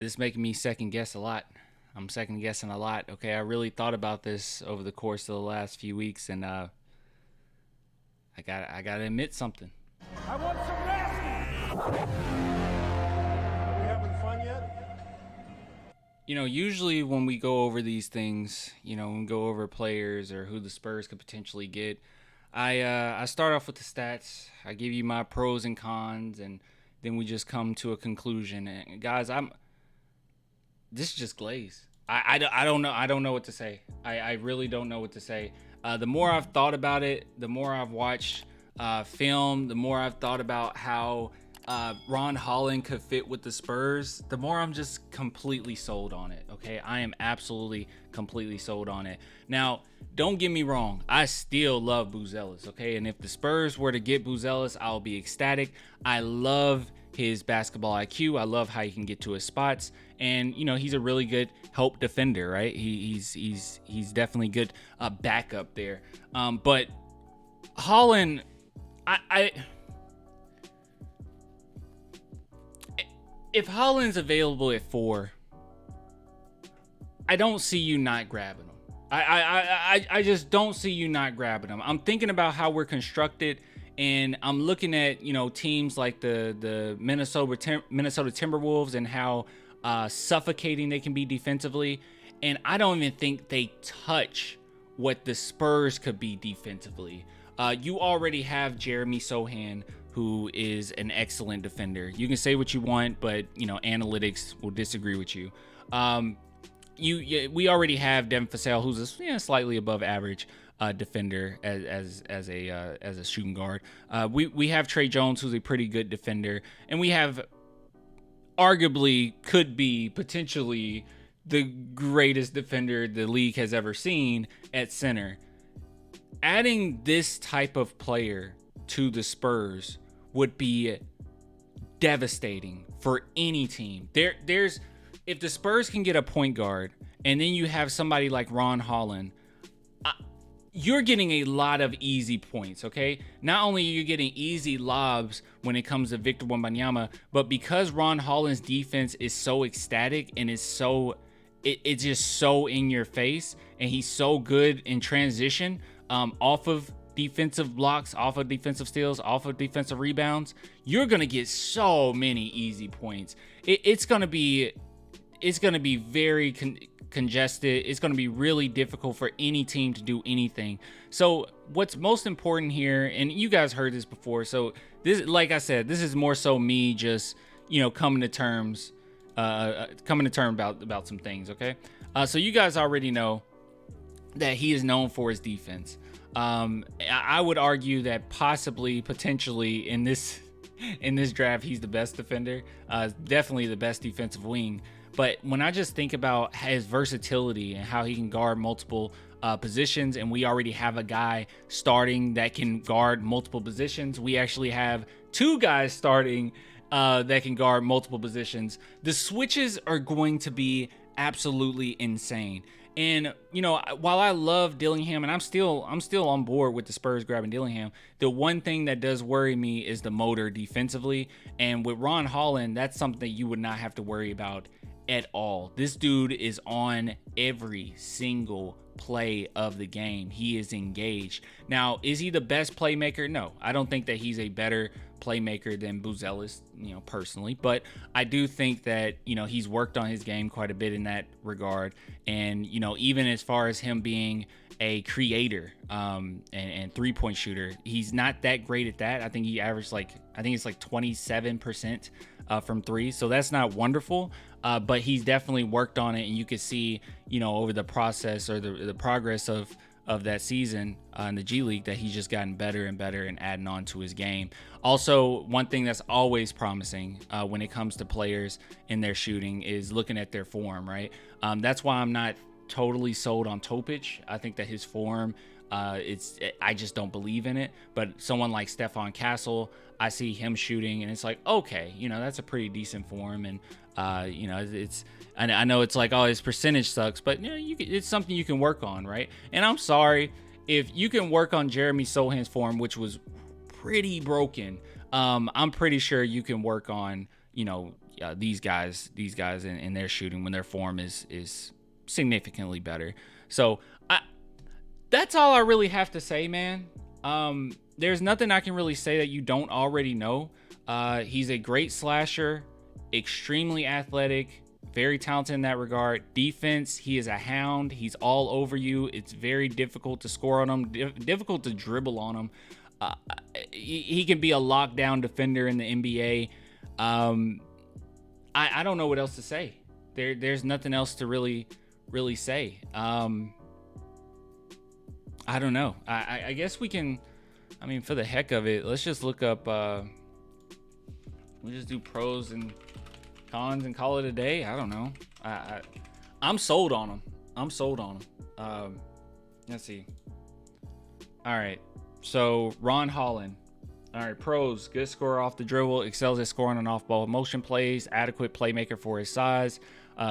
This is making me second guess a lot. I'm second guessing a lot. Okay, I really thought about this over the course of the last few weeks, and I gotta admit something. I want some nasty. Are we having fun yet? Usually when we go over these things, when we go over players or who the Spurs could potentially get, I start off with the stats. I give you my pros and cons, and then we just come to a conclusion. And guys, this is just glaze. I don't know. I don't know what to say. I really don't know what to say. The more I've thought about it, the more I've watched film, the more I've thought about how Ron Holland could fit with the Spurs, the more I'm just completely sold on it. Okay, I am absolutely completely sold on it. Now, don't get me wrong, I still love Buzelis. Okay, and if the Spurs were to get Buzelis, I'll be ecstatic. I love his basketball IQ. I love how he can get to his spots, and he's a really good help defender, right? He's definitely good backup there. But Holland, I if Holland's available at 4, I don't see you not grabbing him. I just don't see you not grabbing him. I'm thinking about how we're constructed, and I'm looking at teams like the Minnesota Timberwolves and how suffocating they can be defensively, and I don't even think they touch what the Spurs could be defensively. You already have Jeremy Sohan, who is an excellent defender. You can say what you want, but analytics will disagree with you. We already have Devin Vassell, who's a slightly above average defender as a shooting guard. We have Trey Jones, who's a pretty good defender, and we have arguably could be potentially the greatest defender the league has ever seen at center. Adding this type of player to the Spurs would be devastating for any team. There's if the Spurs can get a point guard and then you have somebody like Ron Holland, you're getting a lot of easy points, okay? Not only are you getting easy lobs when it comes to Victor Wembanyama, but because Ron Holland's defense is so ecstatic and is so it's just so in your face, and he's so good in transition off of defensive blocks, off of defensive steals, off of defensive rebounds, you're gonna get so many easy points. It's gonna be very congested. It's gonna be really difficult for any team to do anything. So what's most important here, and you guys heard this before, so this, like I said, this is more so me just coming to terms about some things. Okay, so you guys already know that he is known for his defense. I would argue that potentially in this draft, he's the best defender, definitely the best defensive wing. But when I just think about his versatility and how he can guard multiple positions, and we already have a guy starting that can guard multiple positions, we actually have 2 guys starting that can guard multiple positions. The switches are going to be absolutely insane. And while I love Dillingham, and I'm still on board with the Spurs grabbing Dillingham, the one thing that does worry me is the motor defensively. And with Ron Holland, that's something that you would not have to worry about at all. This dude is on every single play of the game. He is engaged. Now, is he the best playmaker? No, I don't think that he's a better playmaker than Buzelis, personally, but I do think that he's worked on his game quite a bit in that regard. And even as far as him being a creator and 3-point shooter, he's not that great at that. I think he averaged it's like 27% from 3, so that's not wonderful, but he's definitely worked on it, and you could see over the process or the progress of that season in the G League that he's just gotten better and better and adding on to his game. Also, one thing that's always promising when it comes to players in their shooting is looking at their form, right? That's why I'm not totally sold on Topic. I think that his form, I just don't believe in it. But someone like Stephon Castle, I see him shooting, and it's like, okay, that's a pretty decent form, and it's. I know it's like, oh, his percentage sucks, but it's something you can work on, right? And I'm sorry if you can work on Jeremy Sohan's form, which was pretty broken. I'm pretty sure you can work on these guys in their shooting when their form is significantly better. So that's all I really have to say, man. There's nothing I can really say that you don't already know. He's a great slasher, extremely athletic, very talented in that regard. Defense, he is a hound. He's all over you. It's very difficult to score on him, difficult to dribble on him. He can be a lockdown defender in the NBA. I don't know what else to say. There's nothing else to really say. I don't know. I guess we can, I mean, for the heck of it, let's just look up, we'll just do pros and cons and call it a day. I don't know. I'm sold on him. Let's see. All right. So Ron Holland. All right. Pros: good scorer off the dribble, excels at scoring on off-ball motion plays, adequate playmaker for his size,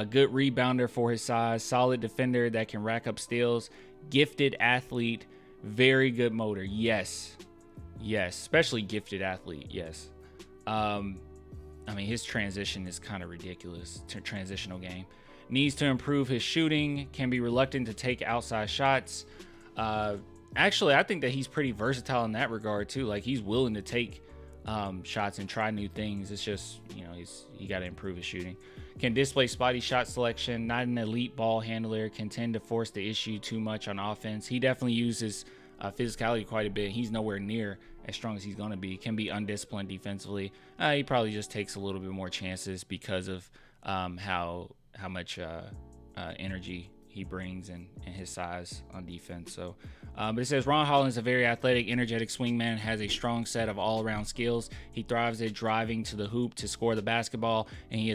good rebounder for his size, solid defender that can rack up steals, gifted athlete, very good motor. Yes, especially gifted athlete. Yes. I mean, his transition is kind of ridiculous. Transitional game. Needs to improve his shooting. Can be reluctant to take outside shots. Actually, I think that he's pretty versatile in that regard too. Like, he's willing to take shots and try new things. It's just, he got to improve his shooting. Can display spotty shot selection. Not an elite ball handler. Can tend to force the issue too much on offense. He definitely uses physicality quite a bit. He's nowhere near as strong as he's going to be. Can be undisciplined defensively. He probably just takes a little bit more chances because of how much energy he brings and his size on defense. So, but it says Ron Holland is a very athletic, energetic swingman, has a strong set of all-around skills. He thrives at driving to the hoop to score the basketball, and he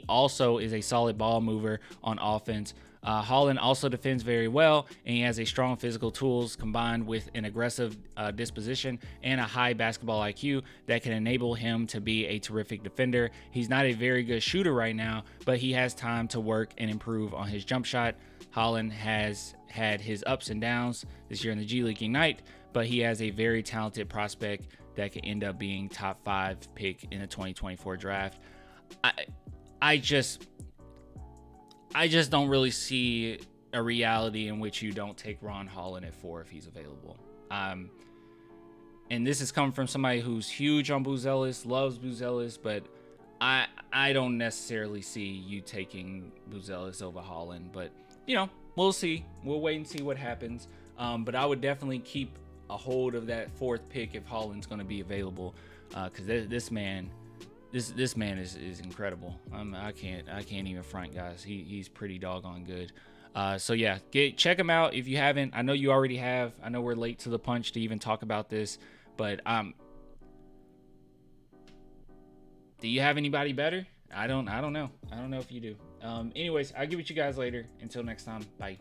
also is a solid ball mover on offense. Holland also defends very well, and he has a strong physical tools combined with an aggressive disposition and a high basketball IQ that can enable him to be a terrific defender. He's not a very good shooter right now, but he has time to work and improve on his jump shot. Holland has had his ups and downs this year in the G League Ignite, but he has a very talented prospect that could end up being top 5 pick in the 2024 draft. I just don't really see a reality in which you don't take Ron Holland at 4 if he's available. And this is coming from somebody who's huge on Buzelis, loves Buzelis, but I don't necessarily see you taking Buzelis over Holland. But, we'll see. We'll wait and see what happens. But I would definitely keep a hold of that 4th pick if Holland's going to be available, because this man is incredible. I can't even front, guys. He's pretty doggone good. So yeah, check him out if you haven't. I know you already have. I know we're late to the punch to even talk about this, but do you have anybody better? I don't know. I don't know if you do. Anyways, I'll get with you guys later. Until next time, bye.